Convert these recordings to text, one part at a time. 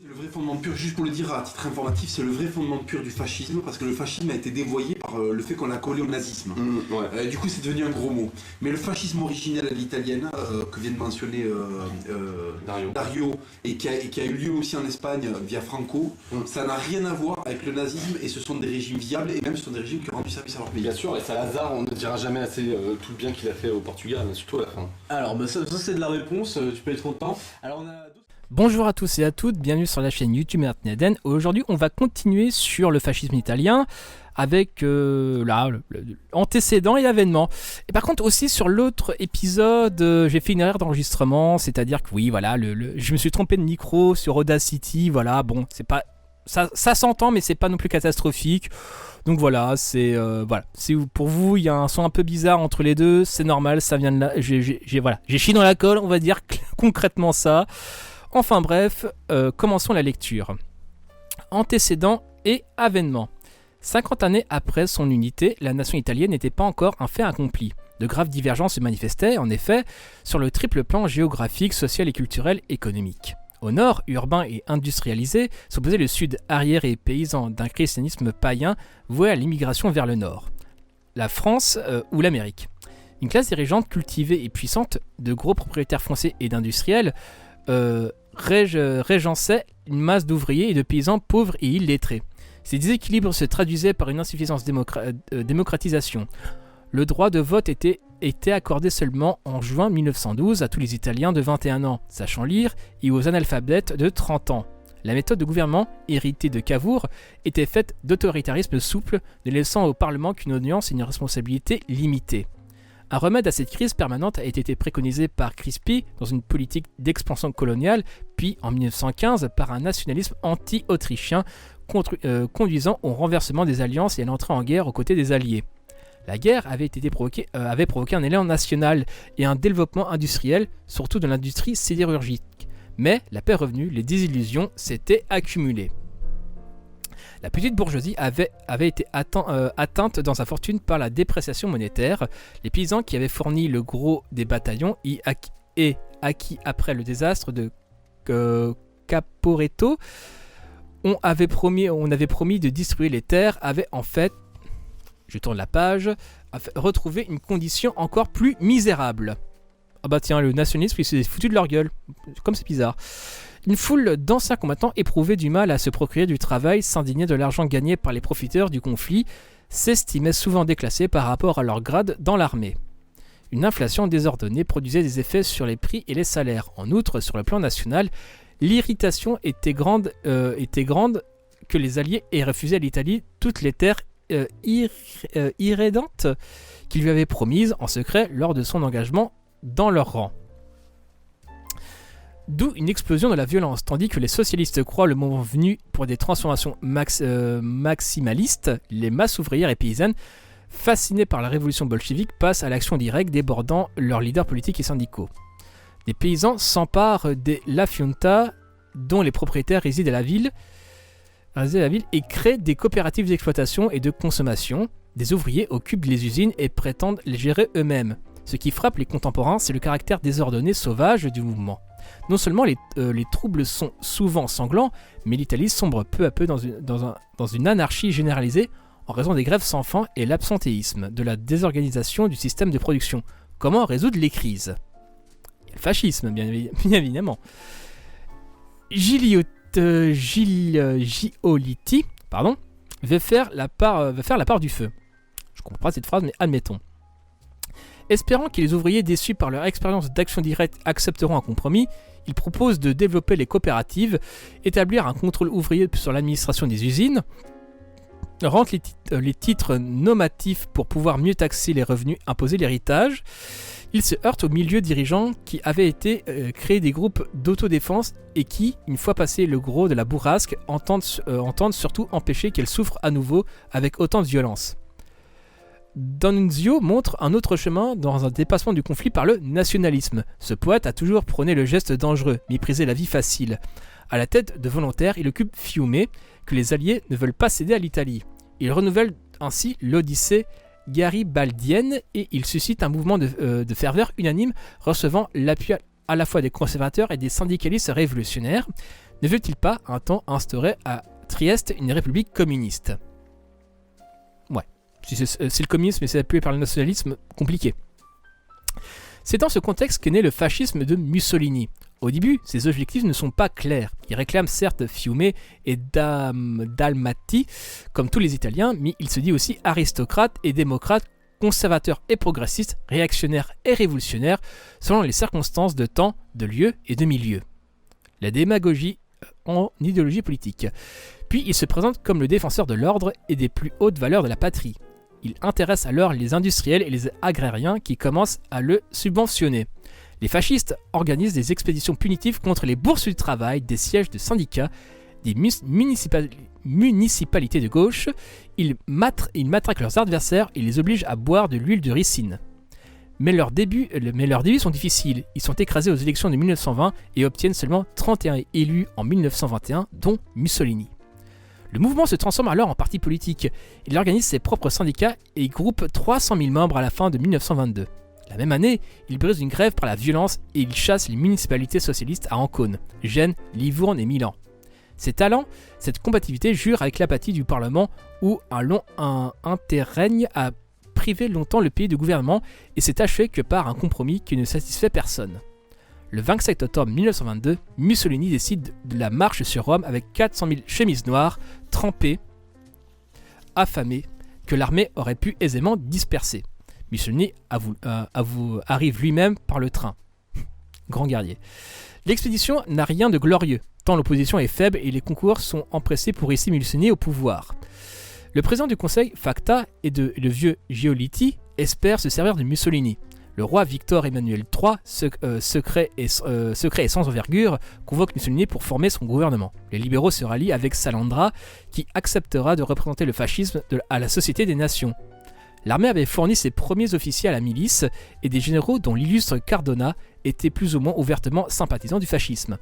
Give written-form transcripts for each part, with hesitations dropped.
C'est le vrai fondement pur, juste pour le dire à titre informatif, c'est le vrai fondement pur du fascisme, parce que le fascisme a été dévoyé par le fait qu'on l'a collé au nazisme. Du coup, c'est devenu un gros mot. Mais le fascisme originel à l'italienne, que vient de mentionner Dario, et qui a eu lieu aussi en Espagne via Franco, ça n'a rien à voir avec le nazisme, et ce sont des régimes viables, et même ce sont des régimes qui ont rendu service à leur pays. Bien sûr, et Salazar, on ne dira jamais assez tout le bien qu'il a fait au Portugal, surtout à la fin. Alors, ça c'est de la réponse, tu peux être content. Alors, on a... Bonjour à tous et à toutes, bienvenue sur la chaîne YouTube Mertneden. Aujourd'hui, on va continuer sur le fascisme italien avec antécédents et avènements. Et par contre, aussi sur l'autre épisode, j'ai fait une erreur d'enregistrement, c'est-à-dire que oui, voilà, je me suis trompé de micro sur Audacity, voilà, bon, c'est pas... Ça s'entend, mais c'est pas non plus catastrophique. Donc voilà, c'est Si pour vous il y a un son un peu bizarre entre les deux, c'est normal, ça vient de là. J'ai chié dans la colle, on va dire concrètement ça. Enfin bref, commençons la lecture. Antécédents et avènements. 50 années après son unité, la nation italienne n'était pas encore un fait accompli. De graves divergences se manifestaient, en effet, sur le triple plan géographique, social et culturel économique. Au nord, urbain et industrialisé, s'opposait le sud arriéré et paysan d'un christianisme païen voué à l'immigration vers le nord. La France ou l'Amérique. Une classe dirigeante cultivée et puissante, de gros propriétaires fonciers et d'industriels, régençait une masse d'ouvriers et de paysans pauvres et illettrés. Ces déséquilibres se traduisaient par une insuffisante démocratisation. Le droit de vote était accordé seulement en juin 1912 à tous les Italiens de 21 ans, sachant lire, et aux analphabètes de 30 ans. La méthode de gouvernement, héritée de Cavour, était faite d'autoritarisme souple, ne laissant au Parlement qu'une audience et une responsabilité limitée. Un remède à cette crise permanente a été préconisé par Crispi dans une politique d'expansion coloniale, puis en 1915 par un nationalisme anti-autrichien conduisant au renversement des alliances et à l'entrée en guerre aux côtés des Alliés. La guerre avait provoqué un élan national et un développement industriel, surtout de l'industrie sidérurgique. Mais la paix revenue, les désillusions s'étaient accumulées. La petite bourgeoisie avait été atteinte dans sa fortune par la dépréciation monétaire. Les paysans qui avaient fourni le gros des bataillons et acquis après le désastre de Caporetto, on avait promis de distribuer les terres, avaient en fait, je tourne la page, retrouvé une condition encore plus misérable. Ah bah tiens, le nationalisme, il s'est foutu de leur gueule. Comme c'est bizarre. Une foule d'anciens combattants éprouvaient du mal à se procurer du travail, s'indignaient de l'argent gagné par les profiteurs du conflit, s'estimaient souvent déclassés par rapport à leur grade dans l'armée. Une inflation désordonnée produisait des effets sur les prix et les salaires. En outre, sur le plan national, l'irritation était grande que les Alliés aient refusé à l'Italie toutes les terres irrédentes qu'ils lui avaient promises en secret lors de son engagement dans leur rang. D'où une explosion de la violence, tandis que les socialistes croient le moment venu pour des transformations maximalistes, les masses ouvrières et paysannes, fascinées par la révolution bolchevique, passent à l'action directe débordant leurs leaders politiques et syndicaux. Les paysans s'emparent des lafiunta, dont les propriétaires résident à la ville, et créent des coopératives d'exploitation et de consommation. Des ouvriers occupent les usines et prétendent les gérer eux-mêmes. Ce qui frappe les contemporains, c'est le caractère désordonné, sauvage du mouvement. Non seulement les troubles sont souvent sanglants, mais l'Italie sombre peu à peu dans une anarchie généralisée en raison des grèves sans fin et l'absentéisme, de la désorganisation du système de production. Comment résoudre les crises ? Le fascisme, bien évidemment. Giolitti, veut faire la part du feu. Je comprends pas cette phrase, mais admettons. Espérant que les ouvriers déçus par leur expérience d'action directe accepteront un compromis, il propose de développer les coopératives, établir un contrôle ouvrier sur l'administration des usines, rendre les titres nominatifs pour pouvoir mieux taxer les revenus, imposer l'héritage. Il se heurte au milieu dirigeant qui avait été créé des groupes d'autodéfense et qui, une fois passé le gros de la bourrasque, entendent surtout empêcher qu'elle souffre à nouveau avec autant de violence. D'Annunzio montre un autre chemin dans un dépassement du conflit par le nationalisme. Ce poète a toujours prôné le geste dangereux, méprisé la vie facile. À la tête de volontaires, il occupe Fiume, que les Alliés ne veulent pas céder à l'Italie. Il renouvelle ainsi l'Odyssée garibaldienne et il suscite un mouvement de ferveur unanime, recevant l'appui à la fois des conservateurs et des syndicalistes révolutionnaires. Ne veut-il pas un temps instaurer à Trieste une république communiste ? Ouais, si c'est le communisme et c'est appuyé par le nationalisme, compliqué. C'est dans ce contexte qu'est né le fascisme de Mussolini. Au début, ses objectifs ne sont pas clairs. Il réclame certes Fiume et Dalmatie, comme tous les Italiens, mais il se dit aussi aristocrate et démocrate, conservateur et progressiste, réactionnaire et révolutionnaire, selon les circonstances de temps, de lieu et de milieu. La démagogie en idéologie politique. Puis il se présente comme le défenseur de l'ordre et des plus hautes valeurs de la patrie. Il intéresse alors les industriels et les agrariens qui commencent à le subventionner. Les fascistes organisent des expéditions punitives contre les bourses du travail, des sièges de syndicats, des municipalités de gauche. Ils matraquent leurs adversaires et les obligent à boire de l'huile de ricine. Mais leurs débuts sont difficiles. Ils sont écrasés aux élections de 1920 et obtiennent seulement 31 élus en 1921, dont Mussolini. Le mouvement se transforme alors en parti politique. Il organise ses propres syndicats et y groupe 300 000 membres à la fin de 1922. La même année, il brise une grève par la violence et il chasse les municipalités socialistes à Ancône, Gênes, Livourne et Milan. Ses talents, cette combativité jure avec l'apathie du Parlement où un interrègne a privé longtemps le pays de gouvernement et s'est achevé que par un compromis qui ne satisfait personne. Le 27 octobre 1922, Mussolini décide de la marche sur Rome avec 400 000 chemises noires, trempées, affamées, que l'armée aurait pu aisément disperser. Mussolini arrive lui-même par le train. Grand guerrier. L'expédition n'a rien de glorieux, tant l'opposition est faible et les concours sont empressés pour hisser Mussolini au pouvoir. Le président du conseil, Facta, et le vieux Giolitti espèrent se servir de Mussolini. Le roi Victor Emmanuel III, secret et sans envergure, convoque Mussolini pour former son gouvernement. Les libéraux se rallient avec Salandra, qui acceptera de représenter le fascisme à la Société des Nations. L'armée avait fourni ses premiers officiers à la milice et des généraux dont l'illustre Cardona étaient plus ou moins ouvertement sympathisants du fascisme.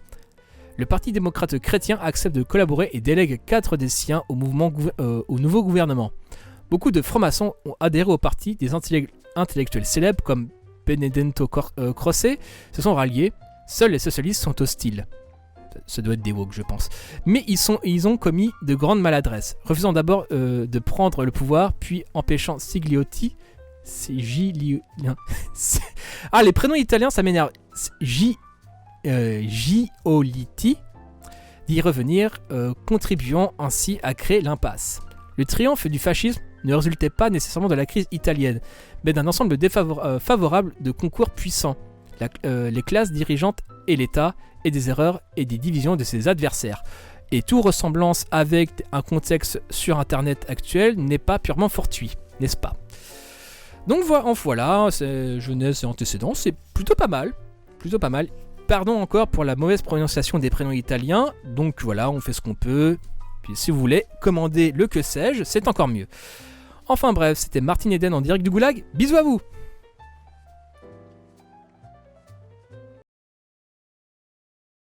Le Parti démocrate chrétien accepte de collaborer et délègue 4 des siens au nouveau gouvernement. Beaucoup de francs-maçons ont adhéré au parti, des intellectuels célèbres comme Benedetto Croce se sont ralliés, seuls les socialistes sont hostiles. Ça doit être des woke, je pense. Mais ils ont commis de grandes maladresses, refusant d'abord de prendre le pouvoir, puis empêchant Gigliotti. Les prénoms italiens, ça m'énerve. Giolitti d'y revenir, contribuant ainsi à créer l'impasse. Le triomphe du fascisme ne résultait pas nécessairement de la crise italienne, mais d'un ensemble favorable de concours puissants, les classes dirigeantes et l'État, et des erreurs et des divisions de ses adversaires. Et toute ressemblance avec un contexte sur Internet actuel n'est pas purement fortuit, n'est-ce pas ? Donc voilà, c'est jeunesse et antécédents, c'est plutôt pas mal. Pardon encore pour la mauvaise prononciation des prénoms italiens, donc voilà, on fait ce qu'on peut. Puis si vous voulez commander le que sais-je, c'est encore mieux. Enfin bref, c'était Martin Eden en direct du Goulag, bisous à vous!